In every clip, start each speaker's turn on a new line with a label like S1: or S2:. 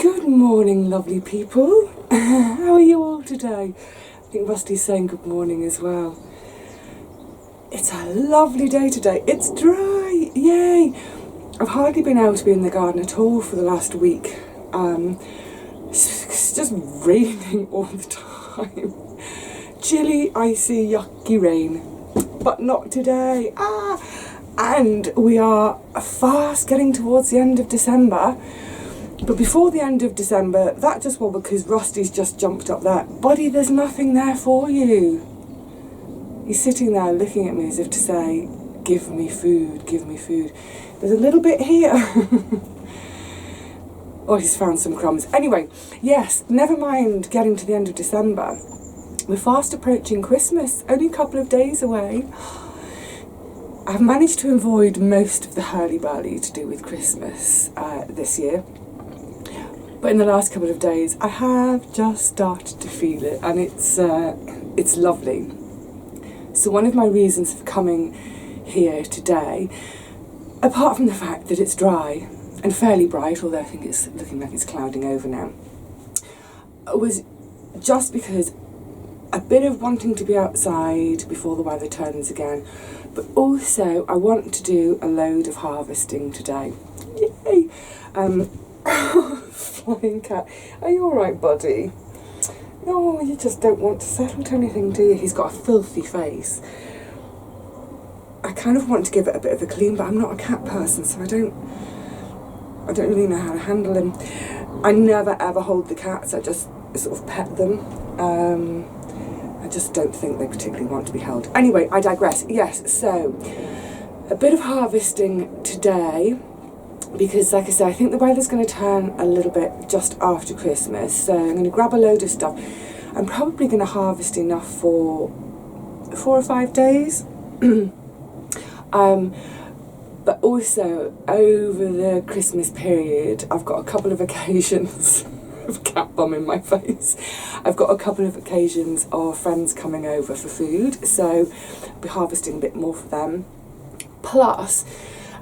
S1: Good morning, lovely people. How are you all today? I think Rusty's saying good morning as well. It's a lovely day today. It's dry, yay! I've hardly been able to be in the garden at all for the last week. It's just raining all the time. Chilly, icy, yucky rain. But not today. And we are fast getting towards the end of December. But before the end of December, that just was because Rusty's just jumped up there. Buddy, there's nothing there for you. He's sitting there looking at me as if to say, give me food, give me food. There's a little bit here. Oh, he's found some crumbs. Anyway, yes, never mind getting to the end of December. We're fast approaching Christmas, only a couple of days away. I've managed to avoid most of the hurly-burly to do with Christmas this year. But in the last couple of days, I have just started to feel it, and it's lovely. So one of my reasons for coming here today, apart from the fact that it's dry and fairly bright, although I think it's looking like it's clouding over now, was just because a bit of wanting to be outside before the weather turns again, but also I want to do a load of harvesting today. Yay! Flying cat. Are you alright, buddy? No, you just don't want to settle to anything, do you? He's got a filthy face. I kind of want to give it a bit of a clean, but I'm not a cat person, so I don't really know how to handle him. I never ever hold the cats, I just sort of pet them. I just don't think they particularly want to be held. Anyway, I digress. Yes, so a bit of harvesting today, because like I say, I think the weather's going to turn a little bit just after Christmas, so I'm going to grab a load of stuff. I'm probably going to harvest enough for 4 or 5 days. But also over the Christmas period, I've got a couple of occasions of cat bum in my face. I've got a couple of occasions of friends coming over for food, so I'll be harvesting a bit more for them. Plus,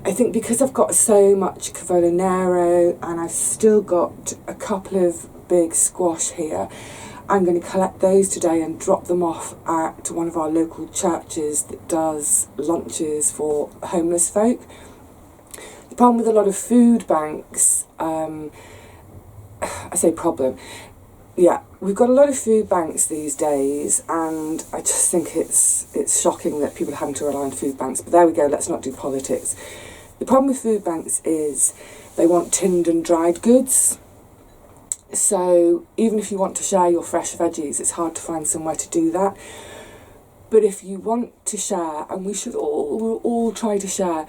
S1: I think because I've got so much Cavolo Nero and I've still got a couple of big squash here, I'm going to collect those today and drop them off at one of our local churches that does lunches for homeless folk. The problem with a lot of food banks, I say problem, yeah, we've got a lot of food banks these days, and I just think it's shocking that people are having to rely on food banks. But there we go, let's not do politics. The problem with food banks is they want tinned and dried goods. So even if you want to share your fresh veggies, it's hard to find somewhere to do that. But if you want to share, and we'll all try to share,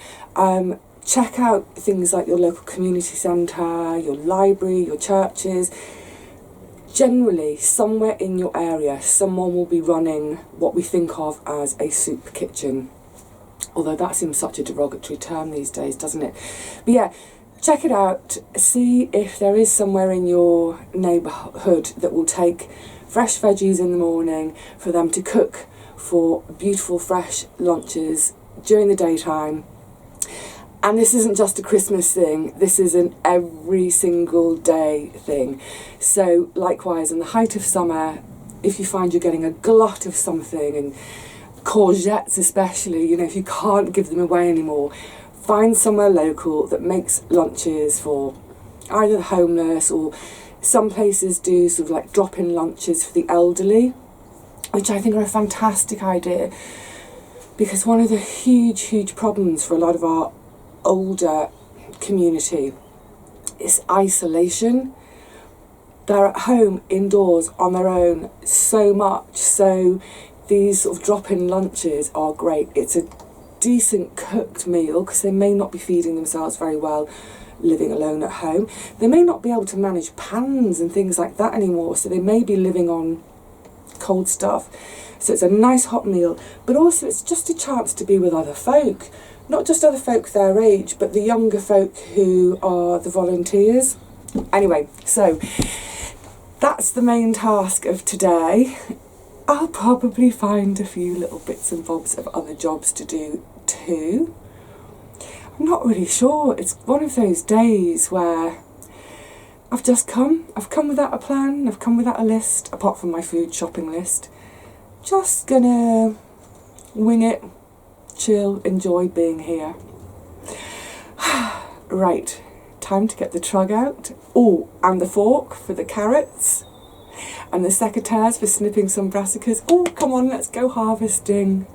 S1: check out things like your local community centre, your library, your churches. Generally, somewhere in your area, someone will be running what we think of as a soup kitchen. Although that seems such a derogatory term these days, doesn't it? But yeah, check it out. See if there is somewhere in your neighbourhood that will take fresh veggies in the morning for them to cook for beautiful fresh lunches during the daytime. And this isn't just a Christmas thing, this is an every single day thing. So likewise, in the height of summer, if you find you're getting a glut of something, and courgettes especially, you know, if you can't give them away anymore, find somewhere local that makes lunches for either the homeless, or some places do sort of like drop-in lunches for the elderly, which I think are a fantastic idea, because one of the huge problems for a lot of our older community is isolation. They're at home indoors on their own so much, so these sort of drop-in lunches are great. It's a decent cooked meal because they may not be feeding themselves very well living alone at home. They may not be able to manage pans and things like that anymore, so they may be living on cold stuff. So it's a nice hot meal, but also it's just a chance to be with other folk. Not just other folk their age, but the younger folk who are the volunteers. Anyway, so that's the main task of today. I'll probably find a few little bits and bobs of other jobs to do too. I'm not really sure. It's one of those days where I've just come. I've come without a plan. I've come without a list, apart from my food shopping list. Just gonna wing it, chill, enjoy being here. Right, time to get the trug out. Oh, and the fork for the carrots. And the secateurs for snipping some brassicas. Oh, come on, let's go harvesting.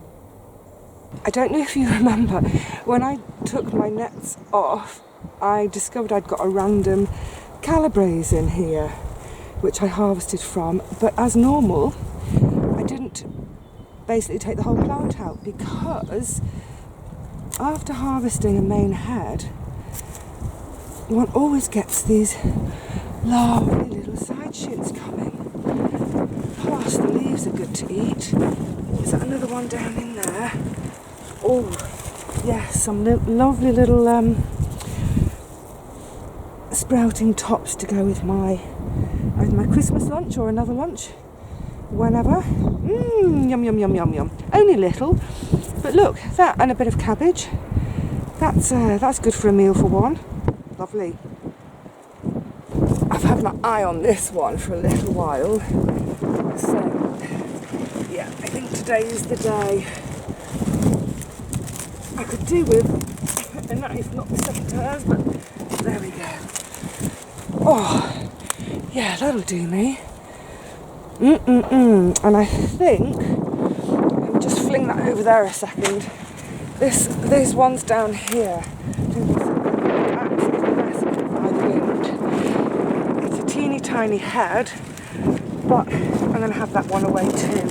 S1: I don't know if you remember, when I took my nets off, I discovered I'd got a random calabrese in here, which I harvested from, but as normal, I didn't basically take the whole plant out, because after harvesting a main head, one always gets these lovely little side shoots coming. Plus the leaves are good to eat. Is that another one down in there? Oh yes, some lovely little sprouting tops to go with either my Christmas lunch or another lunch, whenever. Yum, yum, yum, yum, yum. Only little, but look, that and a bit of cabbage. That's good for a meal for one. Lovely. I've had my eye on this one for a little while, so yeah, I think today is the day. I could do with a knife, not the secateurs, but there we go. Oh, yeah, that'll do me. And I think, let me just fling that over there a second. These ones down here, absolutely massive by the wind. It's a teeny tiny head, but I'm going to have that one away too.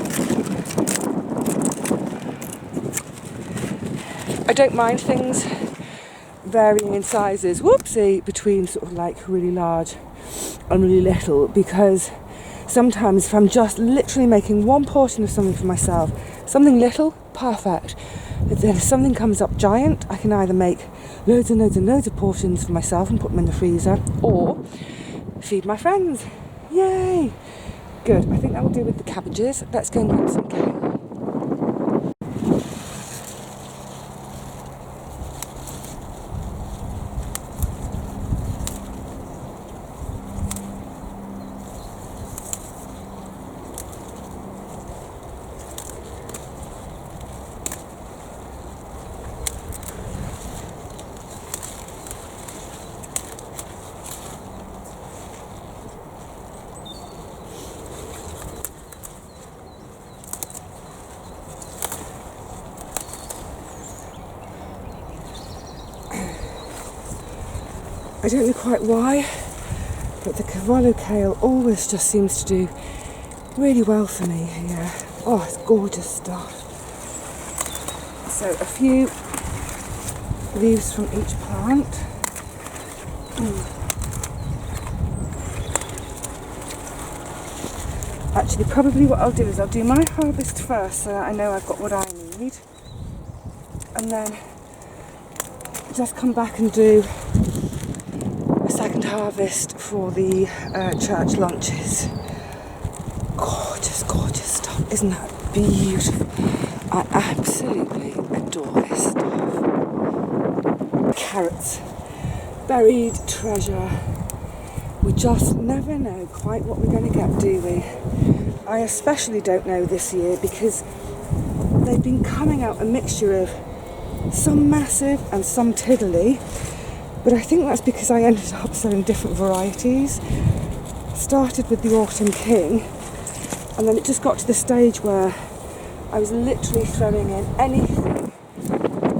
S1: I don't mind things varying in sizes, whoopsie, between sort of like really large and really little, because sometimes if I'm just literally making one portion of something for myself, something little, perfect. But then if something comes up giant, I can either make loads and loads and loads of portions for myself and put them in the freezer, or feed my friends. Yay! Good, I think that will do with the cabbages. Let's go and grab some kale. I don't know quite why, but the Cavallo kale always just seems to do really well for me here. Oh, it's gorgeous stuff. So a few leaves from each plant. Actually, probably what I'll do is I'll do my harvest first so that I know I've got what I need, and then just come back and do second harvest for the church lunches. Gorgeous, gorgeous stuff. Isn't that beautiful? I absolutely adore this stuff. Carrots. Buried treasure. We just never know quite what we're going to get, do we? I especially don't know this year, because they've been coming out a mixture of some massive and some tiddly. But I think that's because I ended up sowing different varieties. Started with the Autumn King, and then it just got to the stage where I was literally throwing in anything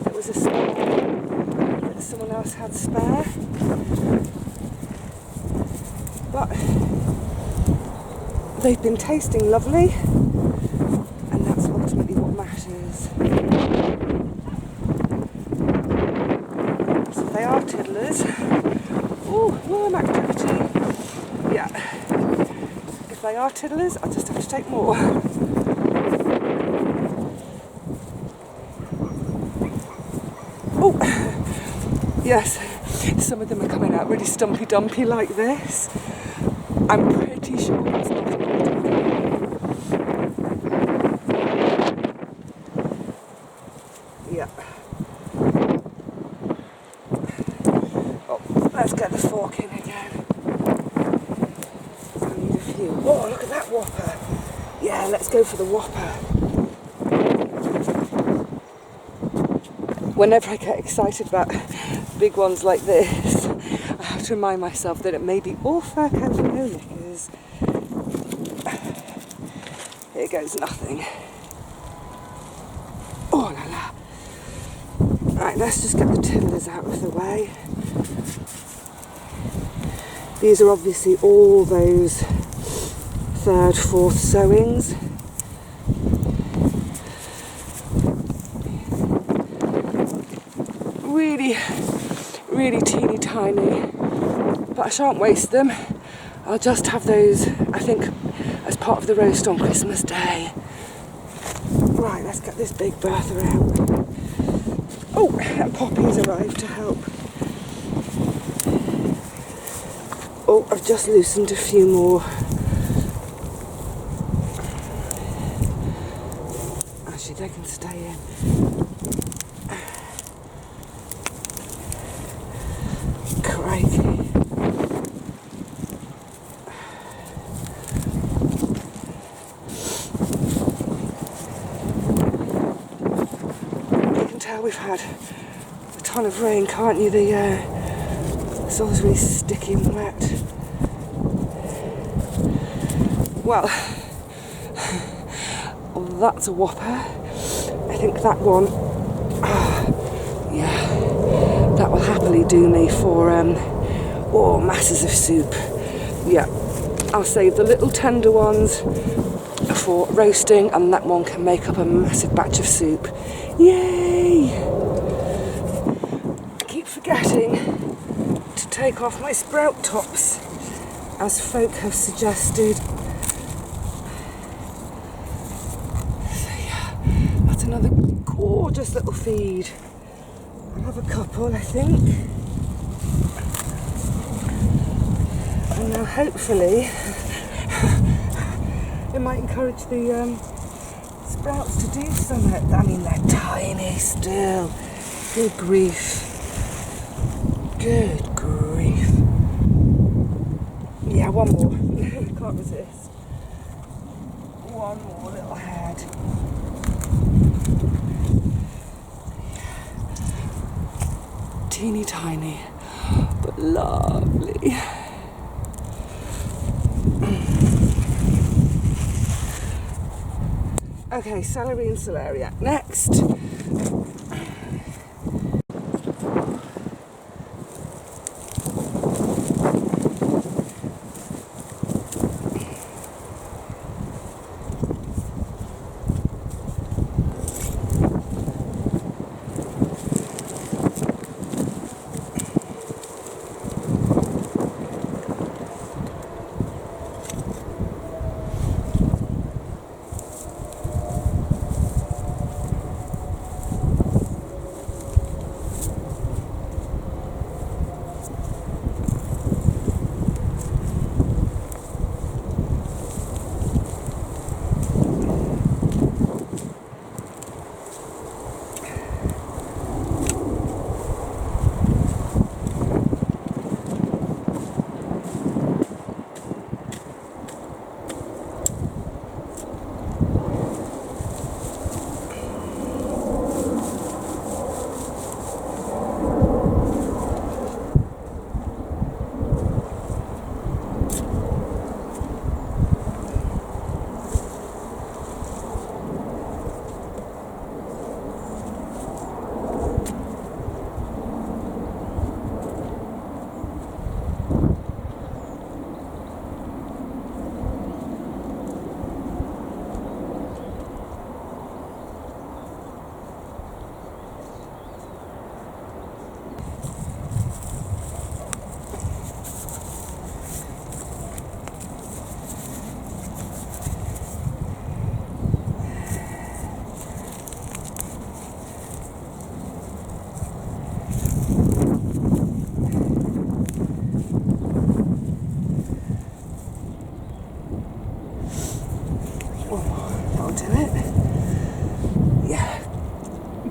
S1: that was a small that someone else had spare. But they've been tasting lovely, and that's ultimately what matters. They are tiddlers. Oh, worm activity. Yeah. If they are tiddlers, I'll just have to take more. Oh, yes. Some of them are coming out really stumpy dumpy like this. I'm pretty sure that's not an yeah. Oh, let's get the fork in again. Yeah, let's go for the Whopper. Whenever I get excited about big ones like this, I have to remind myself that it may be all fur coated knickers. Here goes nothing. Oh la la. Right, let's just get the tillers out of the way. These are obviously all those third, fourth sowings. Really, really teeny tiny, but I shan't waste them. I'll just have those, I think, as part of the roast on Christmas Day. Right, let's get this big Bertha out. Oh, and Poppy's arrived to help. Oh, I've just loosened a few more. Actually, they can stay in. Crikey. You can tell we've had a ton of rain, can't you? The soil's really sticky and wet. Well, that's a Whopper. I think that one, yeah, that will happily do me for masses of soup. Yeah, I'll save the little tender ones for roasting, and that one can make up a massive batch of soup. Yay! I keep forgetting to take off my sprout tops, as folk have suggested. So yeah, that's another gorgeous little feed. I'll have a couple, I think. And now hopefully it might encourage the sprouts to do something. I mean, they're tiny still. Good grief. Good grief. Yeah, one more. Can't resist. One more little head. Teeny tiny, but lovely. Okay, celery and celeriac next.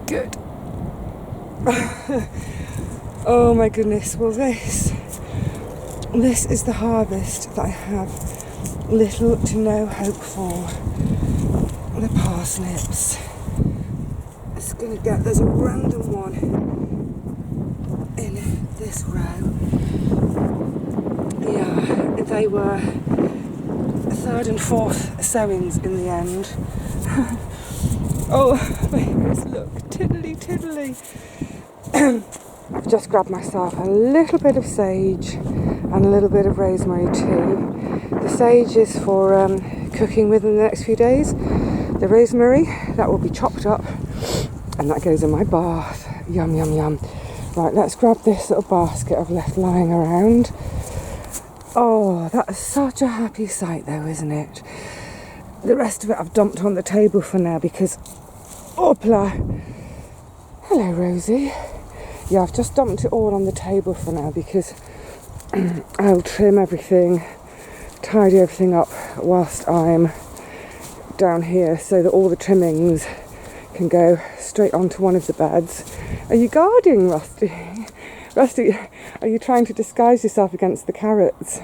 S1: Good. Oh my goodness, well this is the harvest that I have little to no hope for the parsnips. It's gonna get, there's a random one in this row. Yeah, they were third and fourth sowings in the end. Oh, babies, look, tiddly tiddly. I've just grabbed myself a little bit of sage and a little bit of rosemary too. The sage is for cooking with in the next few days. The rosemary, that will be chopped up and that goes in my bath. Yum, yum, yum. Right, let's grab this little basket I've left lying around. Oh, that's such a happy sight though, isn't it? The rest of it I've dumped on the table for now because, opla. Hello, Rosie. Yeah, I've just dumped it all on the table for now because I'll trim everything, tidy everything up whilst I'm down here so that all the trimmings can go straight onto one of the beds. Are you guarding, Rusty? Rusty, are you trying to disguise yourself against the carrots?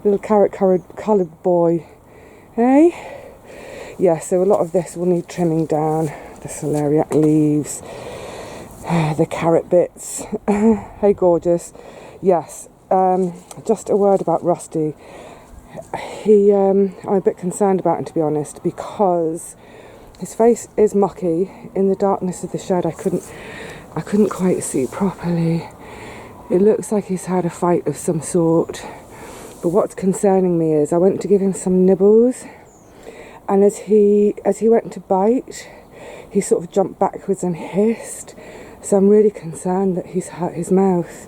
S1: Little carrot-coloured boy. Hey? Yeah, so a lot of this will need trimming down. The celeriac leaves, the carrot bits. Hey, gorgeous. Yes, just a word about Rusty. I'm a bit concerned about him, to be honest, because his face is mucky. In the darkness of the shed, I couldn't quite see properly. It looks like he's had a fight of some sort. But what's concerning me is I went to give him some nibbles, and as he went to bite, he sort of jumped backwards and hissed. So I'm really concerned that he's hurt his mouth.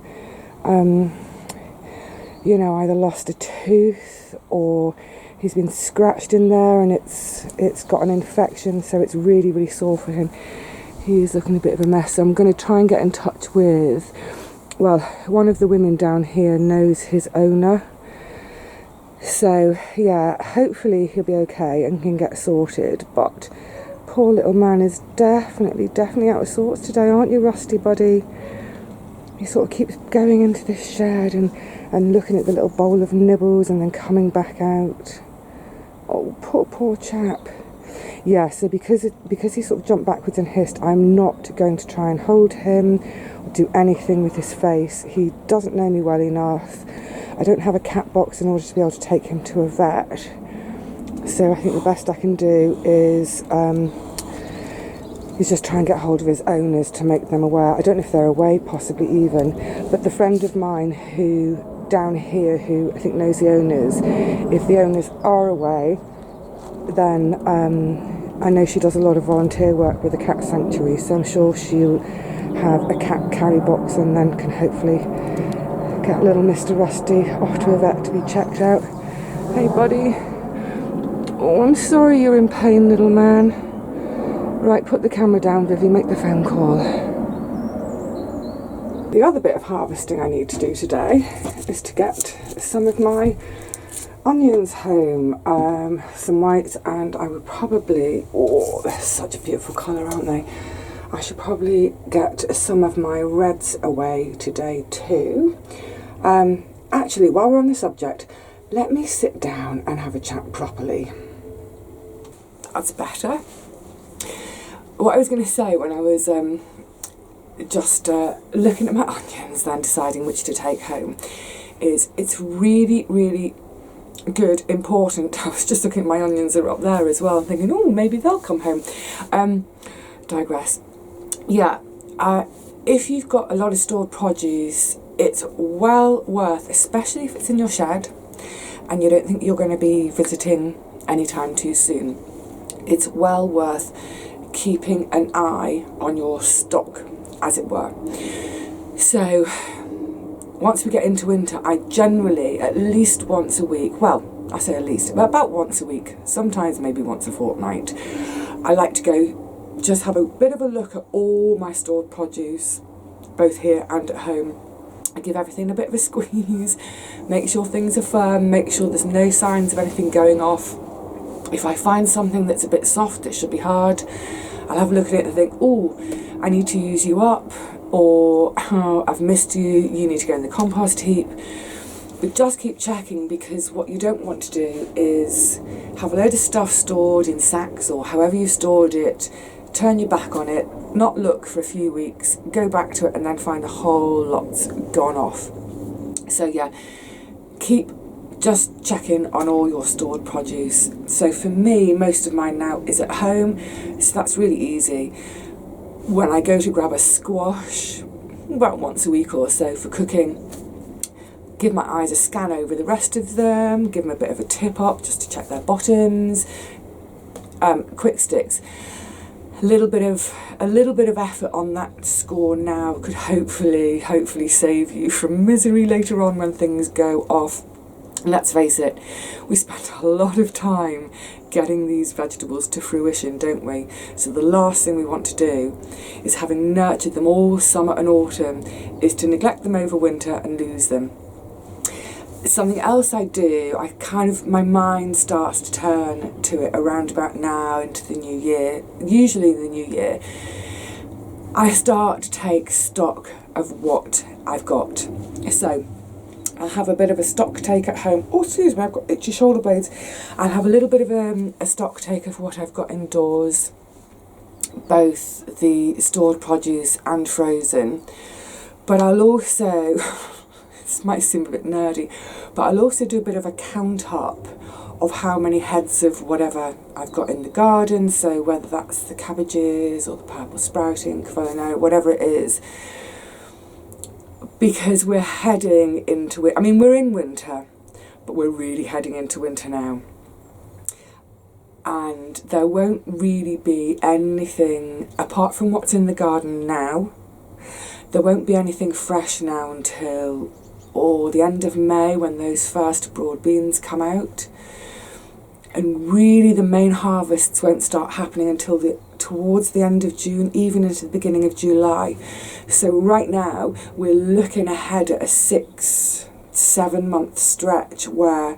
S1: Either lost a tooth or he's been scratched in there and it's got an infection, so it's really, really sore for him. He's looking a bit of a mess. So I'm going to try and get in touch with, well, one of the women down here knows his owner. So, yeah, hopefully he'll be okay and can get sorted. But poor little man is definitely out of sorts today, aren't you, Rusty, buddy? He sort of keeps going into this shed and looking at the little bowl of nibbles and then coming back out. Oh, poor chap. Yeah, so because he sort of jumped backwards and hissed, I'm not going to try and hold him or do anything with his face. He doesn't know me well enough. I don't have a cat box in order to be able to take him to a vet. So I think the best I can do is just try and get hold of his owners to make them aware. I don't know if they're away, possibly even, but the friend of mine who down here who I think knows the owners, if the owners are away, then I know she does a lot of volunteer work with the cat sanctuary, so I'm sure she'll have a cat carry box and then can hopefully get little Mr. Rusty off to a vet to be checked out. Hey, buddy. Oh, I'm sorry you're in pain, little man. Right, put the camera down, Vivi, make the phone call. The other bit of harvesting I need to do today is to get some of my onions home, some whites, and I would probably, oh, they're such a beautiful colour, aren't they? I should probably get some of my reds away today too. Actually, while we're on the subject, let me sit down and have a chat properly. That's better. What I was going to say when I was just looking at my onions, then deciding which to take home, is it's really, really good, important. I was just looking at my onions are up there as well, thinking, oh, maybe they'll come home. Digress. Yeah, if you've got a lot of stored produce, it's well worth, especially if it's in your shed and you don't think you're going to be visiting anytime too soon, it's well worth keeping an eye on your stock, as it were. So once we get into winter, I generally, at least once a week, well, I say at least, but about once a week, sometimes maybe once a fortnight, I like to go just have a bit of a look at all my stored produce, both here and at home. I give everything a bit of a squeeze, make sure things are firm, make sure there's no signs of anything going off. If I find something that's a bit soft, it should be hard, I'll have a look at it and think, oh, I need to use you up, or oh, I've missed you, you need to go in the compost heap. But just keep checking, because what you don't want to do is have a load of stuff stored in sacks or however you stored it, turn your back on it, not look for a few weeks, go back to it and then find the whole lot's gone off. So yeah, keep just checking on all your stored produce. So for me, most of mine now is at home, so that's really easy. When I go to grab a squash, about once a week or so for cooking, give my eyes a scan over the rest of them, give them a bit of a tip up just to check their bottoms. Quick sticks. A little bit of effort on that score now could hopefully save you from misery later on when things go off. And let's face it, we spend a lot of time getting these vegetables to fruition, don't we? So the last thing we want to do is, having nurtured them all summer and autumn, is to neglect them over winter and lose them. Something else I do, my mind starts to turn to it around about now into the new year, usually the new year. I start to take stock of what I've got. So I'll have a bit of a stock take at home. Oh, excuse me, I've got itchy shoulder blades. I'll have a little bit of a stock take of what I've got indoors, both the stored produce and frozen. But I'll also... this might seem a bit nerdy, but I'll also do a bit of a count up of how many heads of whatever I've got in the garden, so whether that's the cabbages or the purple sprouting, cavono, whatever it is, because we're heading into it. I mean, we're in winter, but we're really heading into winter now. And there won't really be anything, apart from what's in the garden now, there won't be anything fresh now until the end of May, when those first broad beans come out. And really the main harvests won't start happening until towards the end of June, even into the beginning of July. So right now we're looking ahead at a 6-7 month stretch where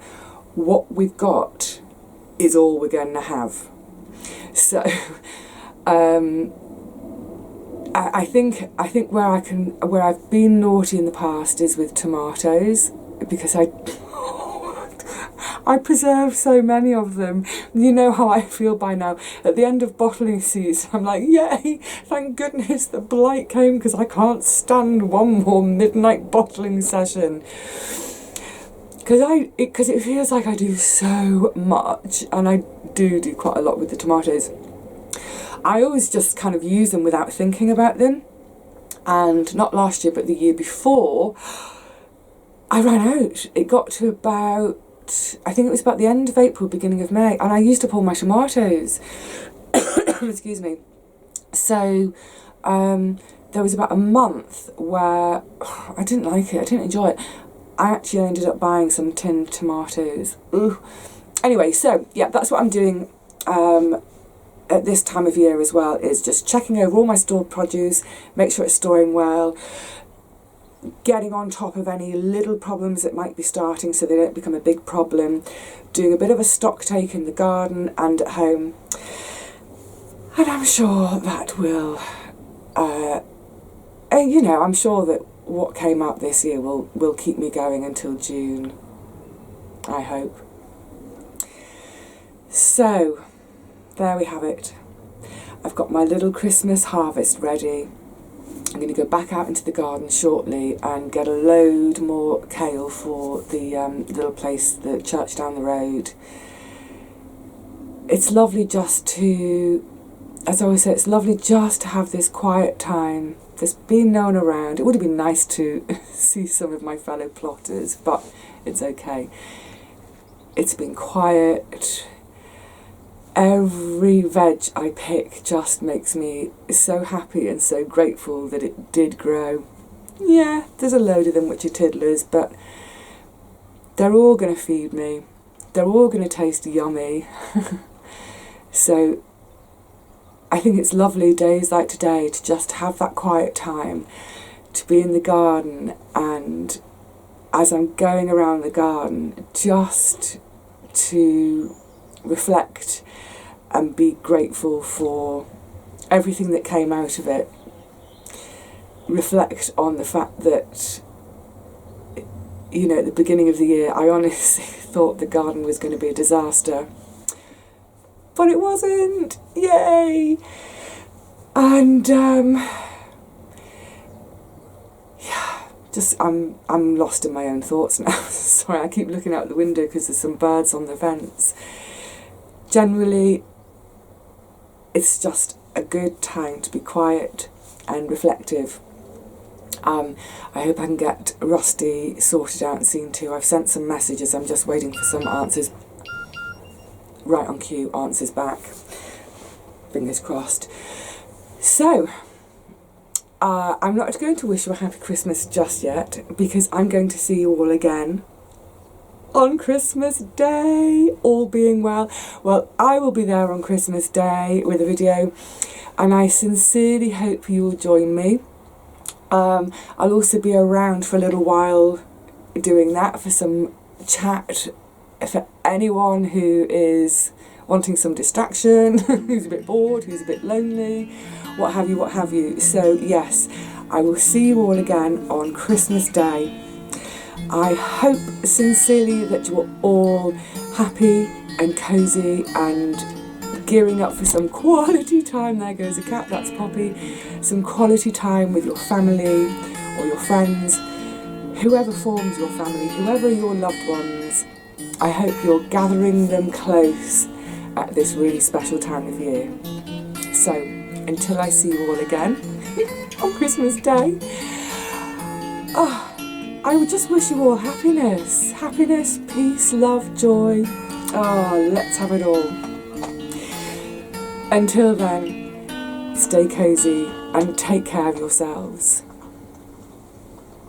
S1: what we've got is all we're going to have. So I think where I've been naughty in the past is with tomatoes, because I preserve so many of them. You know how I feel by now. At the end of bottling season, I'm like, yay, thank goodness the blight came, because I can't stand one more midnight bottling session. Because it feels like I do so much, and I do quite a lot with the tomatoes. I always just kind of use them without thinking about them. And not last year, but the year before, I ran out. It got to about, I think it was about the end of April, beginning of May, and I used up all my tomatoes. Excuse me. So there was about a month where I didn't like it, I didn't enjoy it. I actually ended up buying some tinned tomatoes. Ooh. Anyway, so yeah, that's what I'm doing at this time of year as well, is just checking over all my stored produce, make sure it's storing well, getting on top of any little problems that might be starting so they don't become a big problem, doing a bit of a stock take in the garden and at home. And I'm sure that will, I'm sure that what came up this year will keep me going until June, I hope. So, there we have it. I've got my little Christmas harvest ready. I'm going to go back out into the garden shortly and get a load more kale for the little place, the church down the road. It's lovely just to, as I always say, it's lovely just to have this quiet time. There's been no one around. It would have been nice to see some of my fellow plotters, but it's okay. It's been quiet. Every veg I pick just makes me so happy and so grateful that it did grow. Yeah, there's a load of them which are tiddlers, but they're all going to feed me. They're all going to taste yummy. So I think it's lovely days like today to just have that quiet time, to be in the garden, and as I'm going around the garden, just to reflect and be grateful for everything that came out of it. Reflect on the fact that you know, at the beginning of the year, I honestly thought the garden was going to be a disaster. But it wasn't! Yay! And, I'm lost in my own thoughts now. Sorry, I keep looking out the window because there's some birds on the fence. Generally, it's just a good time to be quiet and reflective. I hope I can get Rusty sorted out and seen to. I've sent some messages, I'm just waiting for some answers. Right on cue, answers back. Fingers crossed. So, I'm not going to wish you a happy Christmas just yet, because I'm going to see you all again on Christmas Day, all being well. Well, I will be there on Christmas Day with a video, and I sincerely hope you will join me. I'll also be around for a little while doing that, for some chat, for anyone who is wanting some distraction, who's a bit bored, who's a bit lonely, what have you, what have you. So yes, I will see you all again on Christmas Day. I hope sincerely that you are all happy and cosy and gearing up for some quality time. There goes a cat, that's Poppy. Some quality time with your family or your friends, whoever forms your family, whoever are your loved ones. I hope you're gathering them close at this really special time of year. So, until I see you all again on Christmas Day, I would just wish you all happiness. Happiness, peace, love, joy. Let's have it all. Until then, stay cosy and take care of yourselves.